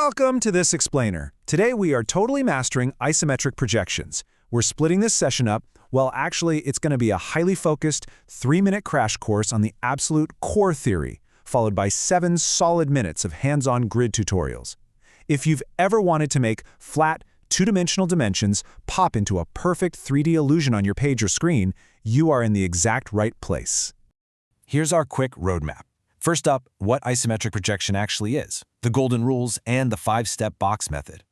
Welcome to this explainer. Today we are totally mastering isometric projections. We're splitting this session up. Well, actually, it's going to be a highly focused 3-minute crash course on the absolute core theory, followed by 7 solid minutes of hands-on grid tutorials. If you've ever wanted to make flat, two-dimensional dimensions pop into a perfect 3D illusion on your page or screen, you are in the exact right place. Here's our quick roadmap. First up, what isometric projection actually is, the golden rules, and the 5-step box method.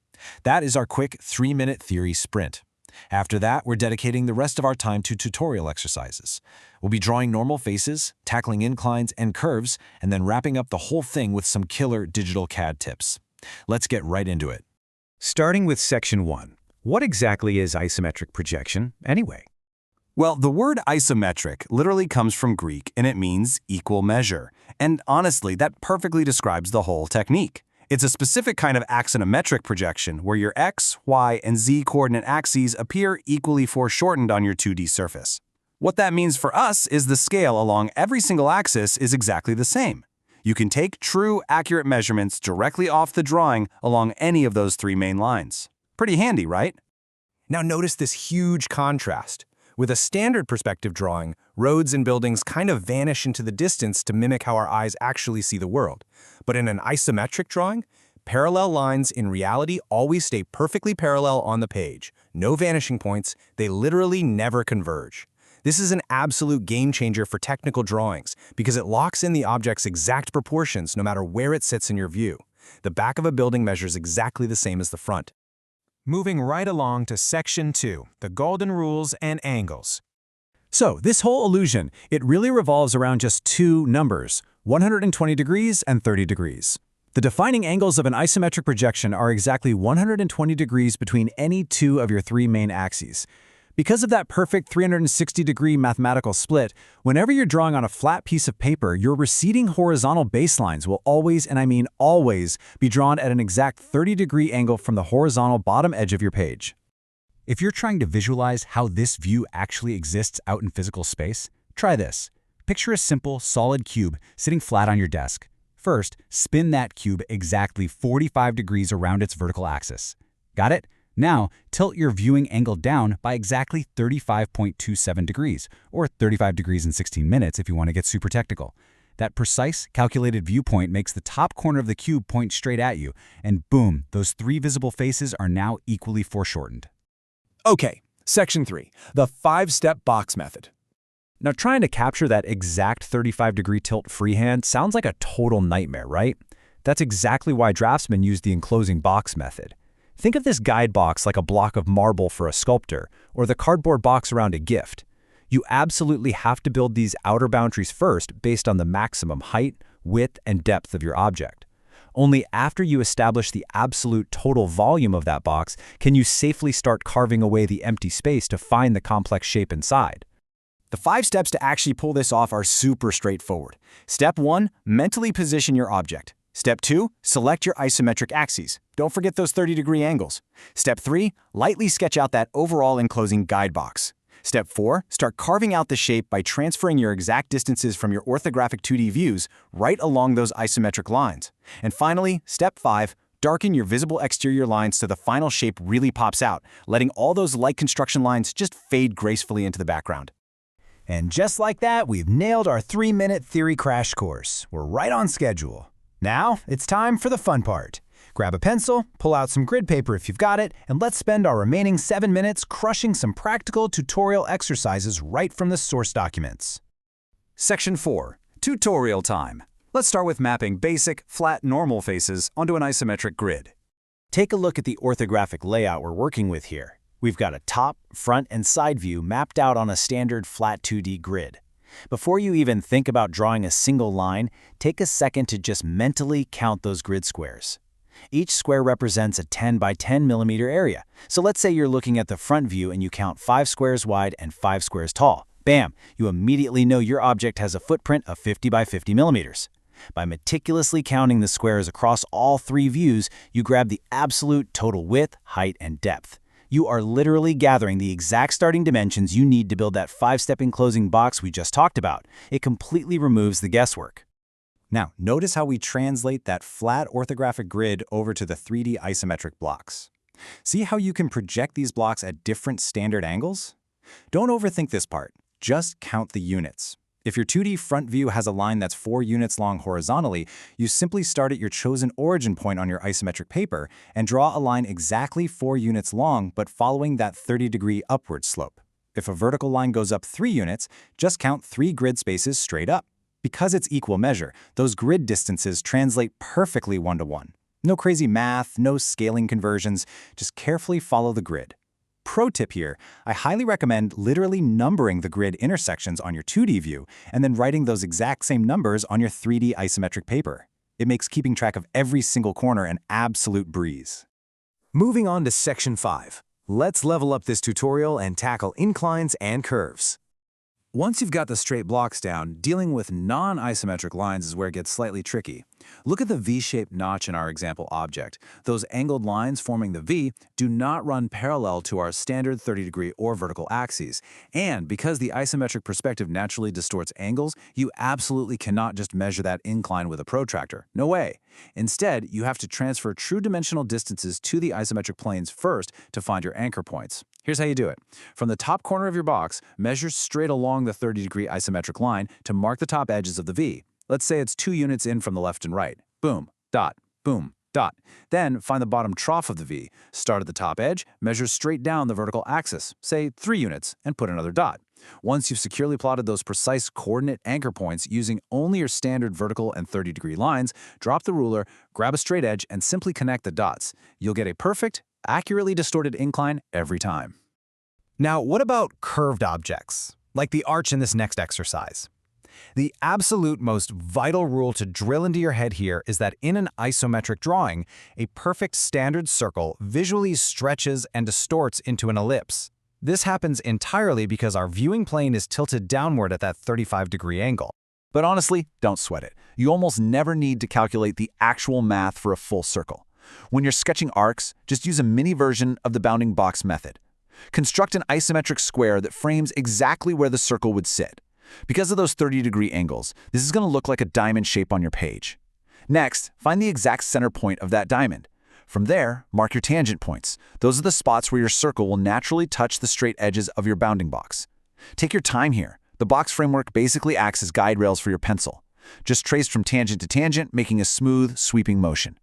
That is our quick 3-minute theory sprint. After that, we're dedicating the rest of our time to tutorial exercises. We'll be drawing normal faces, tackling inclines and curves, and then wrapping up the whole thing with some killer digital CAD tips. Let's get right into it. Starting with Section 1. What exactly is isometric projection, anyway? Well, the word isometric literally comes from Greek, and it means equal measure. And honestly, that perfectly describes the whole technique. It's a specific kind of axonometric projection where your x, y, and z coordinate axes appear equally foreshortened on your 2D surface. What that means for us is the scale along every single axis is exactly the same. You can take true, accurate measurements directly off the drawing along any of those 3 main lines. Pretty handy, right? Now notice this huge contrast. With a standard perspective drawing, roads and buildings kind of vanish into the distance to mimic how our eyes actually see the world. But in an isometric drawing, parallel lines in reality always stay perfectly parallel on the page. No vanishing points, they literally never converge. This is an absolute game changer for technical drawings because it locks in the object's exact proportions no matter where it sits in your view. The back of a building measures exactly the same as the front. Moving right along to Section 2, the golden rules and angles. So, this whole illusion, it really revolves around just 2 numbers, 120 degrees and 30 degrees. The defining angles of an isometric projection are exactly 120 degrees between any 2 of your 3 main axes. Because of that perfect 360-degree mathematical split, whenever you're drawing on a flat piece of paper, your receding horizontal baselines will always, and I mean always, be drawn at an exact 30-degree angle from the horizontal bottom edge of your page. If you're trying to visualize how this view actually exists out in physical space, try this. Picture a simple, solid cube sitting flat on your desk. First, spin that cube exactly 45 degrees around its vertical axis. Got it? Now, tilt your viewing angle down by exactly 35.27 degrees, or 35 degrees and 16 minutes if you want to get super technical. That precise, calculated viewpoint makes the top corner of the cube point straight at you, and boom, those 3 visible faces are now equally foreshortened. Okay, Section 3, the 5-step box method. Now, trying to capture that exact 35-degree tilt freehand sounds like a total nightmare, right? That's exactly why draftsmen use the enclosing box method. Think of this guide box like a block of marble for a sculptor, or the cardboard box around a gift. You absolutely have to build these outer boundaries first based on the maximum height, width, and depth of your object. Only after you establish the absolute total volume of that box can you safely start carving away the empty space to find the complex shape inside. The 5 steps to actually pull this off are super straightforward. Step 1, mentally position your object. Step 2, select your isometric axes. Don't forget those 30-degree angles. Step 3, lightly sketch out that overall enclosing guide box. Step 4, start carving out the shape by transferring your exact distances from your orthographic 2D views right along those isometric lines. And finally, Step 5, darken your visible exterior lines so the final shape really pops out, letting all those light construction lines just fade gracefully into the background. And just like that, we've nailed our 3-minute theory crash course. We're right on schedule. Now, it's time for the fun part. Grab a pencil, pull out some grid paper if you've got it, and let's spend our remaining 7 minutes crushing some practical tutorial exercises right from the source documents. Section 4, tutorial time. Let's start with mapping basic, flat, normal faces onto an isometric grid. Take a look at the orthographic layout we're working with here. We've got a top, front, and side view mapped out on a standard flat 2D grid. Before you even think about drawing a single line, take a second to just mentally count those grid squares. Each square represents a 10 by 10 millimeter area. So let's say you're looking at the front view and you count 5 squares wide and 5 squares tall. Bam! You immediately know your object has a footprint of 50 by 50 millimeters. By meticulously counting the squares across all 3 views, you grab the absolute total width, height, and depth. You are literally gathering the exact starting dimensions you need to build that 5-step enclosing box we just talked about. It completely removes the guesswork. Now, notice how we translate that flat orthographic grid over to the 3D isometric blocks. See how you can project these blocks at different standard angles? Don't overthink this part. Just count the units. If your 2D front view has a line that's 4 units long horizontally, you simply start at your chosen origin point on your isometric paper and draw a line exactly 4 units long but following that 30-degree upward slope. If a vertical line goes up 3 units, just count 3 grid spaces straight up. Because it's equal measure, those grid distances translate perfectly one-to-one. No crazy math, no scaling conversions, just carefully follow the grid. Pro tip here, I highly recommend literally numbering the grid intersections on your 2D view and then writing those exact same numbers on your 3D isometric paper. It makes keeping track of every single corner an absolute breeze. Moving on to Section 5. Let's level up this tutorial and tackle inclines and curves. Once you've got the straight blocks down, dealing with non-isometric lines is where it gets slightly tricky. Look at the V-shaped notch in our example object. Those angled lines forming the V do not run parallel to our standard 30-degree or vertical axes. And because the isometric perspective naturally distorts angles, you absolutely cannot just measure that incline with a protractor. No way. Instead, you have to transfer true dimensional distances to the isometric planes first to find your anchor points. Here's how you do it. From the top corner of your box, measure straight along the 30-degree isometric line to mark the top edges of the V. Let's say it's 2 units in from the left and right. Boom, dot, boom, dot. Then find the bottom trough of the V. Start at the top edge, measure straight down the vertical axis, say 3 units, and put another dot. Once you've securely plotted those precise coordinate anchor points using only your standard vertical and 30-degree lines, drop the ruler, grab a straight edge, and simply connect the dots. You'll get a perfect, accurately distorted incline every time. Now, what about curved objects, like the arch in this next exercise? The absolute most vital rule to drill into your head here is that in an isometric drawing, a perfect standard circle visually stretches and distorts into an ellipse. This happens entirely because our viewing plane is tilted downward at that 35-degree angle. But honestly, don't sweat it. You almost never need to calculate the actual math for a full circle. When you're sketching arcs, just use a mini version of the bounding box method. Construct an isometric square that frames exactly where the circle would sit. Because of those 30-degree angles, this is going to look like a diamond shape on your page. Next, find the exact center point of that diamond. From there, mark your tangent points. Those are the spots where your circle will naturally touch the straight edges of your bounding box. Take your time here. The box framework basically acts as guide rails for your pencil. Just trace from tangent to tangent, making a smooth, sweeping motion.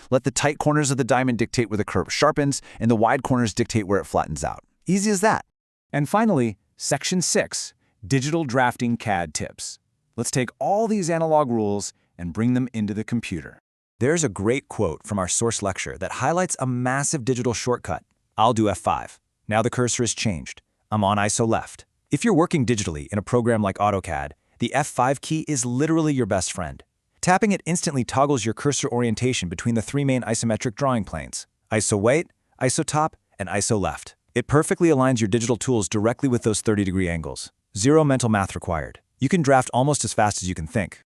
Let the tight corners of the diamond dictate where the curve sharpens, and the wide corners dictate where it flattens out. Easy as that. And finally, Section 6, Digital Drafting CAD Tips. Let's take all these analog rules and bring them into the computer. There's a great quote from our source lecture that highlights a massive digital shortcut. I'll do F5. Now the cursor is changed. I'm on ISO left. If you're working digitally in a program like AutoCAD, the F5 key is literally your best friend. Tapping it instantly toggles your cursor orientation between the 3 main isometric drawing planes: ISO weight, ISO top, and ISO left. It perfectly aligns your digital tools directly with those 30-degree angles. Zero mental math required. You can draft almost as fast as you can think.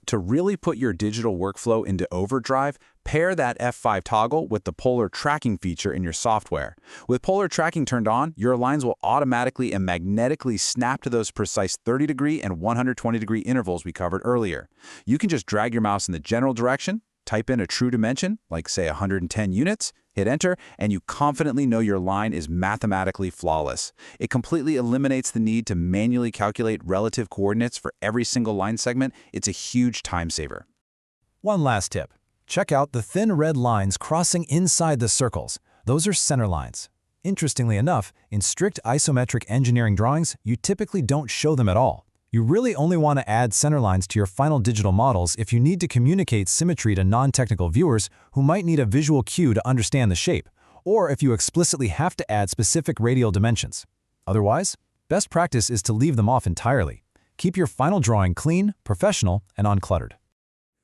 To really put your digital workflow into overdrive, pair that F5 toggle with the polar tracking feature in your software. With polar tracking turned on, your lines will automatically and magnetically snap to those precise 30-degree and 120-degree intervals we covered earlier. You can just drag your mouse in the general direction, type in a true dimension, like say 110 units, hit enter, and you confidently know your line is mathematically flawless. It completely eliminates the need to manually calculate relative coordinates for every single line segment. It's a huge time saver. One last tip. Check out the thin red lines crossing inside the circles. Those are center lines. Interestingly enough, in strict isometric engineering drawings, you typically don't show them at all. You really only want to add center lines to your final digital models if you need to communicate symmetry to non-technical viewers who might need a visual cue to understand the shape, or if you explicitly have to add specific radial dimensions. Otherwise, best practice is to leave them off entirely. Keep your final drawing clean, professional, and uncluttered.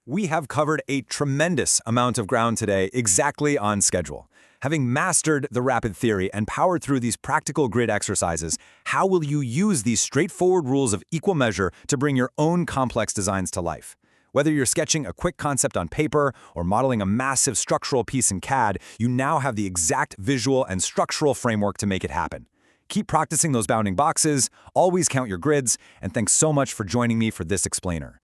We have covered a tremendous amount of ground today, exactly on schedule. Having mastered the rapid theory and powered through these practical grid exercises, how will you use these straightforward rules of equal measure to bring your own complex designs to life? Whether you're sketching a quick concept on paper or modeling a massive structural piece in CAD, you now have the exact visual and structural framework to make it happen. Keep practicing those bounding boxes, always count your grids, and thanks so much for joining me for this explainer.